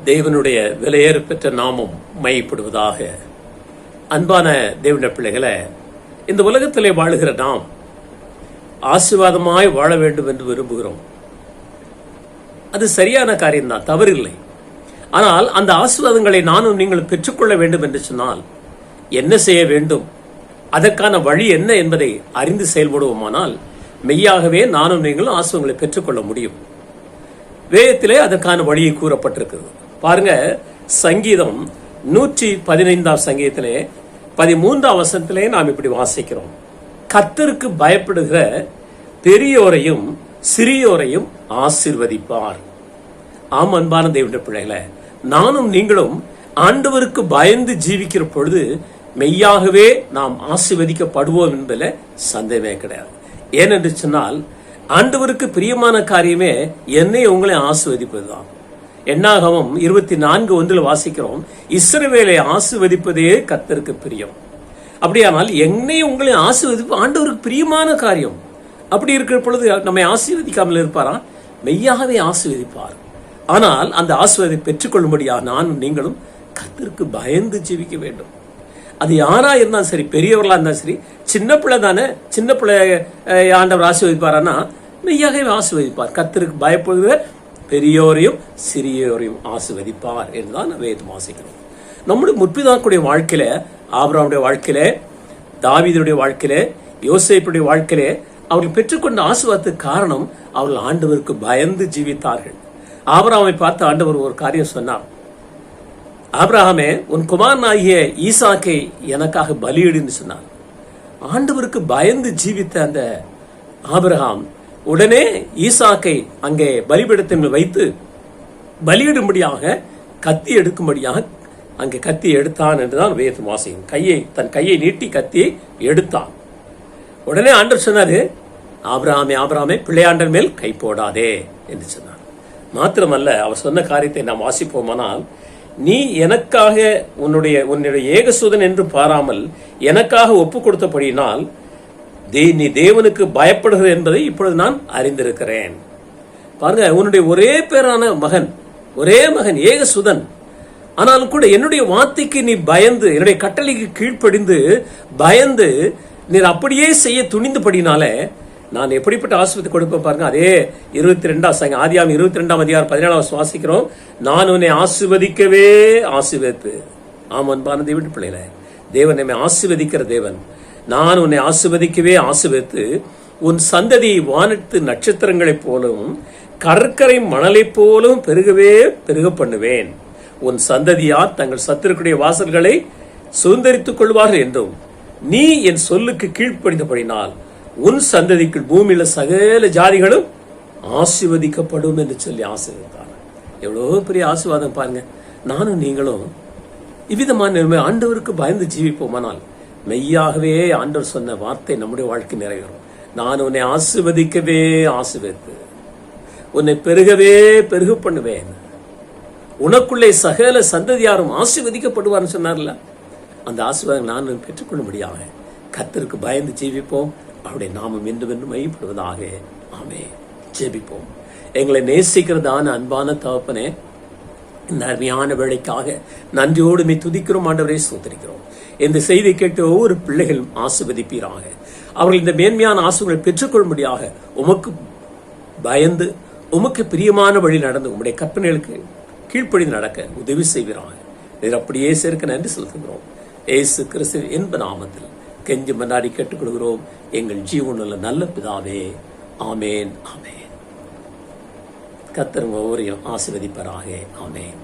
தேவனுடைய விலையேற பெற்ற நாமம் மையப்படுவதாக. அன்பான தேவனுடைய பிள்ளைகளை, இந்த உலகத்திலே வாழுகிற நாம் ஆசீர்வாதமாய் வாழ வேண்டும் என்று விரும்புகிறோம். அது சரியான காரியம்தான், தவறில்லை. ஆனால் அந்த ஆசீர்வாதங்களை நானும் நீங்கள் பெற்றுக்கொள்ள வேண்டும் என்று சொன்னால் என்ன செய்ய வேண்டும், அதற்கான வழி என்ன என்பதை அறிந்து செயல்படுவோமானால் மெய்யாகவே நானும் நீங்களும் ஆசீர்வாதங்களை பெற்றுக்கொள்ள முடியும். வேதத்திலே அதற்கான வழியை கூறப்பட்டிருக்கிறது. பாருங்க, சங்கீதம் 115 சங்கீதத்திலே 13 வசனத்திலே நாம் இப்படி வாசிக்கிறோம்: கர்த்தருக்கு பயப்படுகிற பெரியோரையும் சிறியோரையும் ஆசீர்வதிப்பார். ஆம், அன்பான தேவனுடைய பிள்ளைகளை, நானும் நீங்களும் ஆண்டவருக்கு பயந்து ஜீவிக்கிற பொழுது மெய்யாகவே நாம் ஆசீர்வதிக்கப்படுவோம் என்பதில் சந்தேகமே கிடையாது. ஏனென்று சொன்னால், ஆண்டவருக்கு பிரியமான காரியமே என்னை உங்களை ஆசீர்வதிப்பதுதான். என்னாகமம் 24:1 வாசிக்கிறோம்: இஸ்ரவேலை ஆசீர்வதிப்பதே கர்த்தருக்கு பிரியம். அப்படியானால் என்னை உங்களை ஆசீர்வதிப்பு ஆண்டவருக்கு பிரியமான காரியம். அப்படி இருக்கிற பொழுது நம்மை ஆசீர்வதிக்காமல் இருப்பாரா? மெய்யாகவே ஆசீர்வதிப்பார். ஆனால் அந்த ஆசீர்வாதத்தை பெற்றுக்கொள்ளும்படியாக நானும் நீங்களும் கர்த்தருக்கு பயந்து ஜீவிக்க வேண்டும். அது யாரா இருந்தாலும் சரி, பெரியவர்களா இருந்தாலும் சரி, சின்ன பிள்ளை தானே, சின்ன பிள்ளை ஆண்டவர் ஆசீர்வதிப்பாரானா மெய்யாகவே ஆசீர்வதிப்பார். கர்த்தருக்கு பயப்படுகிற பெரியோரையும் சிறியோரையும் ஆசீர்வதிப்பார் என்றுதான் வேதம் வாசிக்கிறோம். நம்முடைய முற்பிதாக்களுடைய வாழ்க்கையில, ஆபிரகாமுடைய வாழ்க்கையில, தாவீதுடைய வாழ்க்கையில, யோசேப்புடைய வாழ்க்கையில அவர்கள் பெற்றுக்கொண்ட ஆசீர்வாதத்துக்கு காரணம் அவர்கள் ஆண்டவருக்கு பயந்து ஜீவித்தார்கள். ஆபிரகாமை பார்த்து ஆண்டவர் ஒரு காரியம் சொன்னார்: ஆபிரகாமே, உன் குமாரனாகிய ஈசாக்கை எனக்காக பலியிடுன்னு சொன்னார். ஆண்டவருக்கு பயந்து ஜீவித்த அந்த ஆபிரகாம் உடனே ஈசாக்கை அங்கே பலிபீடத்தில் வைத்து பலியிடும்படியாக கத்தி எடுக்கும்படியாக அங்கே கத்தி எடுத்தான் என்றுதான் வேதம் வாசிக்கும். தன் கையை நீட்டி கத்தியை எடுத்தான். உடனே ஆண்டவர் சொன்னாரு: ஆபிரகாமே, ஆபிரகாமே, பிள்ளையாண்டர் மேல் கை போடாதே என்று சொன்னார். மாத்திரமல்ல, அவர் சொன்ன காரியத்தை நாம் வாசிப்போமானால், நீ எனக்காக உன்னுடைய ஏகசூதன் என்று பாராமல் எனக்காக ஒப்பு கொடுத்தபடியினால் நீ தேவனுக்கு பயப்படுகிற என்பதை இப்பொழுது நான் அறிந்திருக்கிறேன். பாருங்க, உன்னுடைய ஒரே பேரான மகன், ஒரே மகன், ஏகசுதன், ஆனாலும் கூட என்னுடைய வார்த்தைக்கு நீ பயந்து, என்னுடைய கட்டளைக்கு கீழ்ப்படிந்து பயந்து நீர் அப்படியே செய்ய துணிந்தபடினாலே நான் எப்படிப்பட்ட ஆசீர்வாதத்தை கொடுப்பேன் பாருங்க. அதே 22 ஆதியாகமம் 22:17 வாசிக்கிறோம்: நான் உன்னை ஆசீர்வதிக்கவே ஆசீர்வதித்து. ஆம், அன்பான தேவனுடைய பிள்ளைகளே, தேவன் நம்மை ஆசீர்வதிக்கிற தேவன். நான் உன்னை ஆசீர்வதிக்கவே ஆசீர்வதித்து உன் சந்ததி வானத்து நட்சத்திரங்களைப் போலவும் கடற்கரை மணலைப் போலவும் பெருகவே பெருக பண்ணுவேன். உன் சந்ததியார் தங்கள் சத்துருக்களுடைய வாசல்களை சுதந்தரித்துக் கொள்வார்கள் என்றும், நீ என் சொல்லுக்கு கீழ்ப்படிந்தபடினால் உன் சந்ததிக்கு பூமியில சகல ஜாதிகளும் ஆசீர்வதிக்கப்படும் என்று சொல்லி ஆசீர்வதித்தார். எவ்வளவு பெரிய ஆசீர்வாதம் பாருங்க. நானும் நீங்களும் இவ்விதமான ஆண்டவருக்கு பயந்து ஜீவிப்போமானால் மெய்யாகவே ஆண்டவர் சொன்ன வார்த்தை நம்முடைய வாழ்க்கை நிறைவேறும். நான் உன்னை ஆசீர்வதிக்கவே ஆசீர்வதித்து உன்னை பெருகவே பெருக பண்ணுவேன். உனக்குள்ளே சகல சந்ததியாரும் ஆசீர்வதிக்கப்படுவார்னு சொன்னார்ல, அந்த ஆசீர்வாதம் நான் பெற்றுக்கொள்ளும்படியாக கர்த்தருக்கு பயந்து ஜீவிப்போம். அவருடைய நாமம் என்றும் என்று மையப்படுவதாக. ஆமே. ஜெபிப்போம். எங்களை நேசிக்கிறதான அன்பான தகப்பனே, இந்த அருமையான வேளைக்காக நன்றியோடு நீ துதிக்கிறோம். ஆண்டவரை ஸ்தோத்திரிக்கிறோம். இந்த செய்தி கேட்டு ஒவ்வொரு பிள்ளைகளும் ஆசீர்வதிப்பீராக. அவர்கள் இந்த மேன்மையான ஆசீர்வாதங்களை பெற்றுக்கொள்ளும்படியாக உமக்கு பயந்து உமக்கு பிரியமான வழி நடந்து உம்முடைய கற்பனைகளுக்கு கீழ்ப்படிந்து நடக்க உதவி செய்வீராக. நீர் அப்படியே சேர்க்க நன்றி செலுத்துகிறோம். இயேசு கிறிஸ்து என்ப நாமத்தில் கெஞ்சி மன்றாடி கேட்டுக்கொள்கிறோம் எங்கள் ஜீவனுள்ள நல்ல பிதாவே. ஆமேன், ஆமேன். கர்த்தர் ஒவ்வொருவரையும் ஆசீர்வதிப்பாராக. ஆமேன்.